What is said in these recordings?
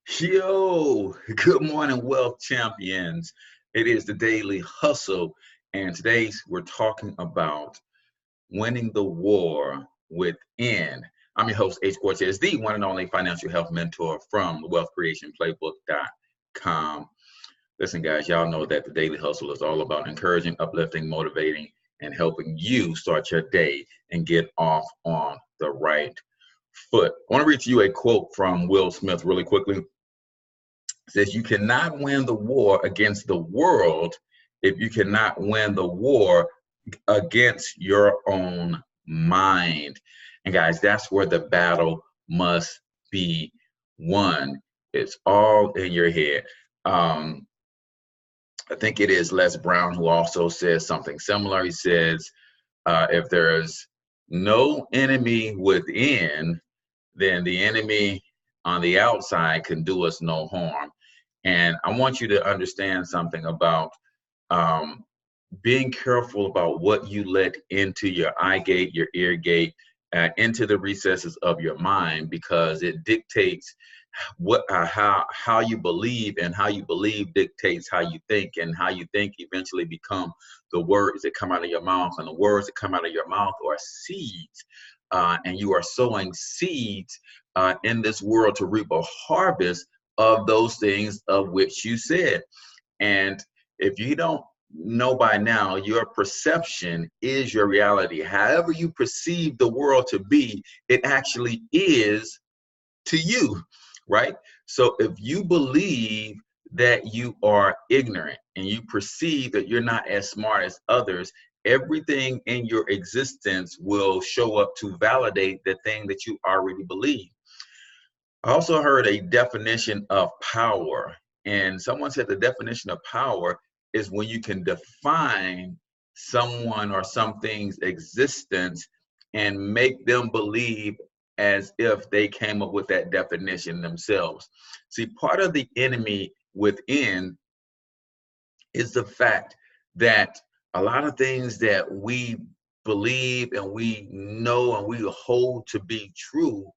Yo, good morning, wealth champions. It is the daily hustle, and today we're talking about winning the war within. I'm your host, H. Cortez, the one and only financial health mentor from the Wealth Creation Playbook.com. Listen, guys, y'all know that the daily hustle is all about encouraging, uplifting, motivating, and helping you start your day and get off on the right foot. I want to read to you a quote from Will Smith really quickly. Says you cannot win the war against the world if you cannot win the war against your own mind. And guys, that's where the battle must be won. It's all in your head. Um, I think it is Les Brown who also says something similar. He says, if there's no enemy within, then the enemy on the outside can do us no harm. And I want you to understand something about um, being careful about what you let into your eye gate, your ear gate, into the recesses of your mind, because it dictates how you believe, and how you believe dictates how you think, and how you think eventually become the words that come out of your mouth, and the words that come out of your mouth are seeds, and you are sowing seeds in this world to reap a harvest of those things of which you said. And if you don't know by now, your perception is your reality. However you perceive the world to be, it actually is to you, right? So if you believe that you are ignorant and you perceive that you're not as smart as others, everything in your existence will show up to validate the thing that you already believe. I also heard a definition of power, and someone said the definition of power is when you can define someone or something's existence and make them believe as if they came up with that definition themselves. See, part of the enemy within is the fact that a lot of things that we believe and we know and we hold to be true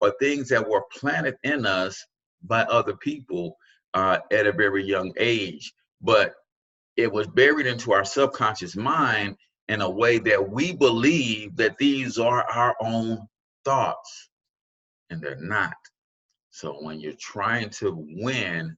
are things that were planted in us by other people at a very young age. But it was buried into our subconscious mind in a way that we believe that these are our own thoughts, and they're not. So when you're trying to win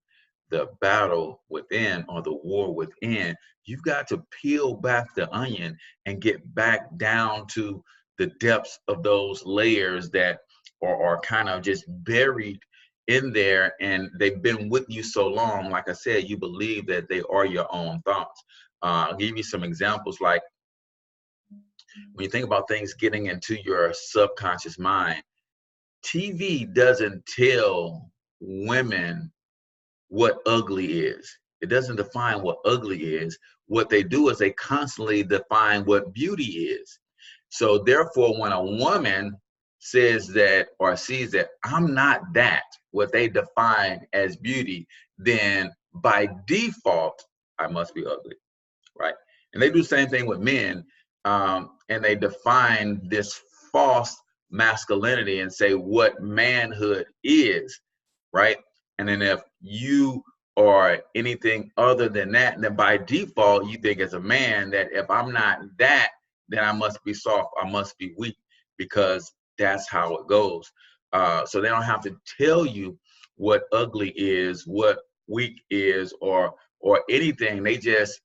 the battle within, or the war within, you've got to peel back the onion and get back down to the depths of those layers that are kind of just buried in there, and they've been with you so long. Like I said, you believe that they are your own thoughts. I'll give you some examples. Like when you think about things getting into your subconscious mind, TV doesn't tell women what ugly is. It doesn't define what ugly is. What they do is they constantly define what beauty is. So therefore, when a woman says that or sees that I'm not that, what they define as beauty, then by default, I must be ugly, right? And they do the same thing with men, and they define this false masculinity and say what manhood is, right? And then if you are anything other than that, then by default, you think as a man that if I'm not that, then I must be soft, I must be weak, because that's how it goes. So they don't have to tell you what ugly is, what weak is, or anything. They just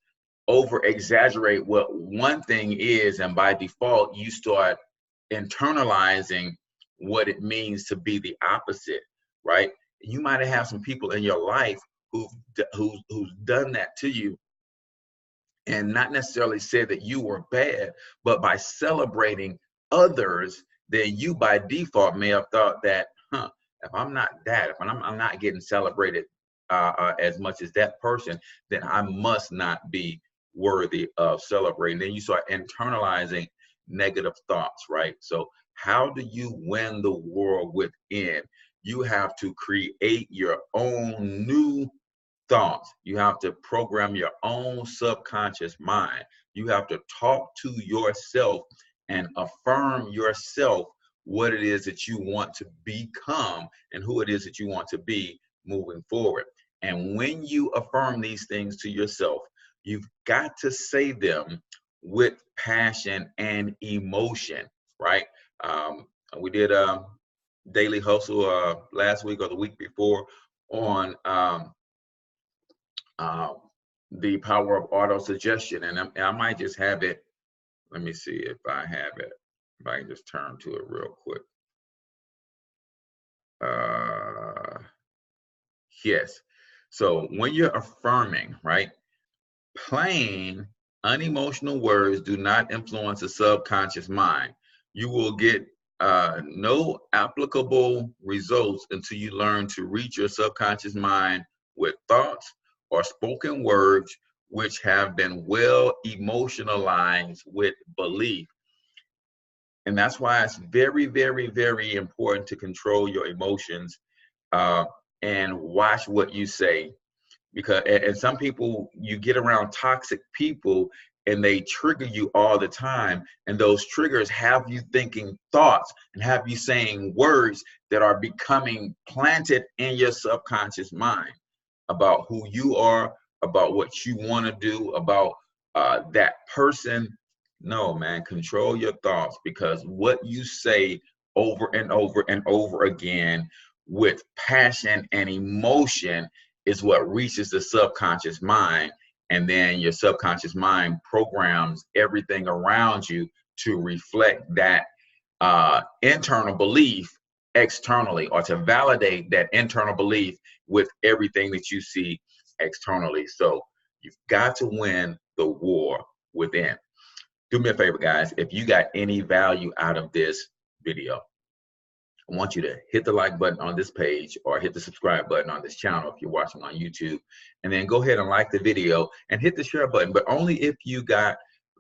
over exaggerate what one thing is, and by default, you start internalizing what it means to be the opposite, right? You might have some people in your life who's done that to you, and not necessarily said that you were bad, but by celebrating others, then you by default may have thought that, if I'm not that, if I'm not getting celebrated as much as that person, then I must not be worthy of celebrating. Then you start internalizing negative thoughts, right? So how do you win the war within? You have to create your own new thoughts. You have to program your own subconscious mind. You have to talk to yourself and affirm yourself what it is that you want to become and who it is that you want to be moving forward. And when you affirm these things to yourself, you've got to say them with passion and emotion, right? We did a daily hustle last week or the week before on uh, the power of auto suggestion, and I might just have it. Let me see if I have it. If I can just turn to it real quick. Yes. So when you're affirming, right? Plain, unemotional words do not influence the subconscious mind. You will get no applicable results until you learn to reach your subconscious mind with thoughts or spoken words which have been well emotionalized with belief. And that's why it's very, very, very important to control your emotions uh, and watch what you say, because and some people, you get around toxic people and they trigger you all the time, and those triggers have you thinking thoughts and have you saying words that are becoming planted in your subconscious mind about who you are, about what you want to do, about that person. No, man, control your thoughts, because what you say over and over and over again with passion and emotion is what reaches the subconscious mind. And then your subconscious mind programs everything around you to reflect that internal belief externally, or to validate that internal belief with everything that you see externally. So you've got to win the war within. Do me a favor, guys. If you got any value out of this video, I want you to hit the like button on this page, or hit the subscribe button on this channel if you're watching on YouTube, and then go ahead and like the video and hit the share button, but only if you got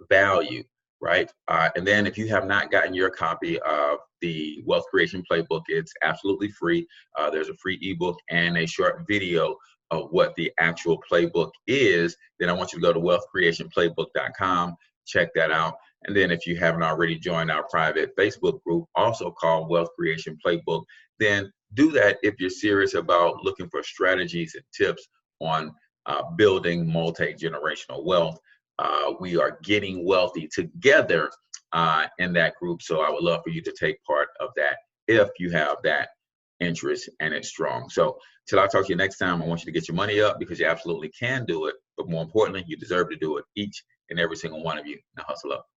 value, right? And then if you have not gotten your copy of the Wealth Creation Playbook, it's absolutely free. There's a free ebook and a short video of what the actual playbook is. Then I want you to go to wealthcreationplaybook.com, check that out. And then if you haven't already joined our private Facebook group, also called Wealth Creation Playbook, then do that if you're serious about looking for strategies and tips on building multi-generational wealth. We are getting wealthy together in that group. So I would love for you to take part of that if you have that interest and it's strong. So till I talk to you next time, I want you to get your money up, because you absolutely can do it. But more importantly, you deserve to do it, each and every single one of you. Now hustle up.